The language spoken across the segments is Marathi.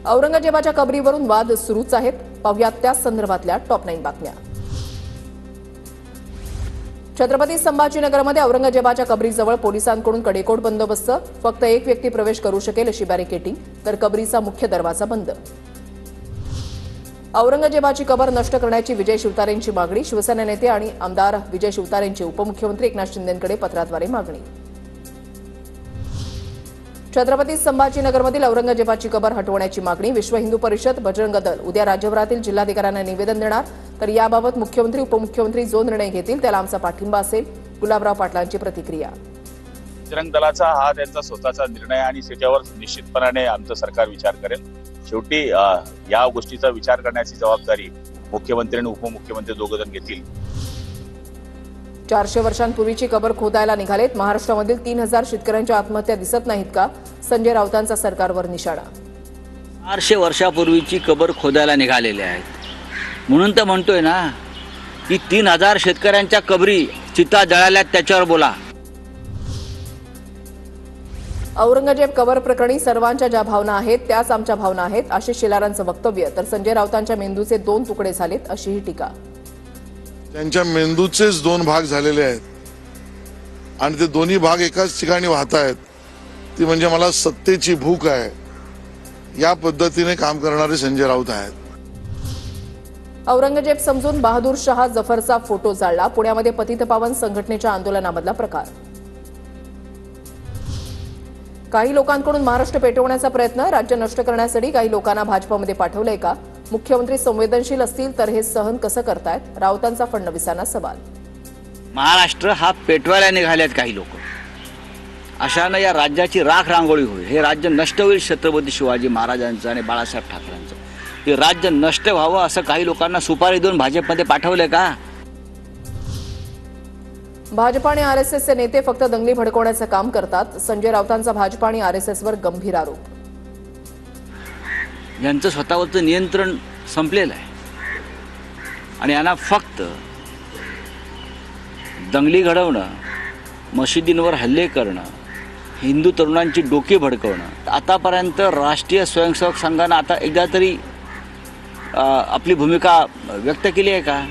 औरंगजेबाच्या कबरीवरून वाद सुरूच आहेत. पाहुयात त्या संदर्भातल्या टॉप 9 बातम्या. छत्रपती संभाजीनगरमध्ये औरंगजेबाच्या कबरीजवळ पोलिसांकडून कडेकोट बंदोबस्त. फक्त एक व्यक्ती प्रवेश करू शकेल अशी बॅरिकेटिंग, तर कबरीचा मुख्य दरवाजा बंद. औरंगजेबाची कबर नष्ट करण्याची विजय शिवतारेंची मागणी. शिवसेना नेते आणि आमदार विजय शिवतारेंची उपमुख्यमंत्री एकनाथ शिंदेंकडे पत्राद्वारे मागणी. छत्रपती संभाजीनगरमधील औरंगजेबाची कबर हटवण्याची मागणी. विश्व हिंदू परिषद, बजरंग दल उद्या राज्यभरातील जिल्हाधिकाऱ्यांना निवेदन देणार. तर याबाबत मुख्यमंत्री उपमुख्यमंत्री जो निर्णय घेतील त्याला आमचा पाठिंबा असेल. गुलाबराव पाटलांची प्रतिक्रिया. बजरंग दलाचा हा त्यांचा स्वतःचा निर्णय आणि त्याच्यावर निश्चितपणाने आमचं सरकार विचार करेल. शेवटी या गोष्टीचा विचार करण्याची जबाबदारी मुख्यमंत्री आणि उपमुख्यमंत्री दोघंजण घेतील. 400 वर्षांपूर्वीची कबर खोदायला निघालेत. महाराष्ट्रामधील 3000 शेतकऱ्यांच्या आत्महत्या दिसत नाहीत का? संजय राऊतांचा सरकारवर निशाणा. 400 वर्षापूर्वीची कबर खोदायला निघालेले आहेत म्हणून तर म्हणतोय ना की 3000 शेतकऱ्यांच्या कबरी चिता जळाल्यात, त्याच्यावर बोला. औरंगजेब कबर प्रकरणी सर्वांच्या ज्या भावना आहेत त्याच आमच्या भावना आहेत, आशिष शेलारांचं वक्तव्य. तर संजय राऊतांच्या मेंदूचे 2 तुकडे झालेत अशीही टीका. त्यांच्या मेंदूचेच 2 भाग झालेले आहेत आणि ते दोन्ही भाग एकाच ठिकाणी वाहत आहेत. ती म्हणजे मला सत्तेची भूक आहे, या पद्धतीने काम करणारे संजय राऊत आहेत. औरंगजेब समजून बहादूर शहा जफरचा फोटो जाळला. पुण्यामध्ये पतितपावन संघटनेच्या आंदोलनामधला प्रकार. काही लोकांकडून महाराष्ट्र पेटवण्याचा प्रयत्न. राज्य नष्ट करण्यासाठी काही लोकांना भाजपमध्ये पाठवलंय का? मुख्यमंत्री संवेदनशील असतील तर हे सहन कसं करतायत? राऊतांचा फडणवीसांना सवाल. महाराष्ट्र हा पेटवायला निघालेत काही लोक. अशानं या राज्याची राख रांगोळी होईल. हे राज्य नष्ट होईल छत्रपती शिवाजी महाराजांचं आणि बाळासाहेब ठाकरेंचं. हे राज्य नष्ट व्हावं असं काही लोकांना सुपारी देऊन भाजपमध्ये पाठवलंय का? भाजप आणि आरएसएसचे नेते फक्त दंगली भडकवण्याचं काम करतात. संजय राऊतांचा भाजप आणि आरएसएसवर गंभीर आरोप. यांचं स्वतःवरचं नियंत्रण संपलेलं आहे आणि यांना फक्त दंगली घडवणं, मशिदींवर हल्ले करणं, हिंदू तरुणांची डोकी भडकवणं. आतापर्यंत राष्ट्रीय स्वयंसेवक संघानं आता एकदा तरी आपली भूमिका व्यक्त केली आहे का?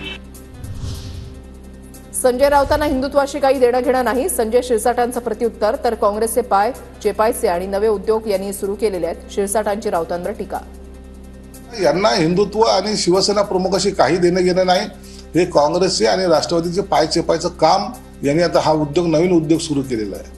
संजय राऊतांना हिंदुत्वाशी काही देणं घेणं नाही. संजय शिरसाटांचं प्रत्युत्तर. तर काँग्रेसचे पाय चेपायचे आणि नवे उद्योग यांनी सुरू केलेले आहेत. शिरसाटांची राऊतांवर टीका. यांना हिंदुत्व आणि शिवसेना प्रमुखाशी काही देणं घेणं नाही. हे काँग्रेसचे आणि राष्ट्रवादीचे पाय चेपायचं काम यांनी आता हा उद्योग, नवीन उद्योग सुरू केलेला आहे.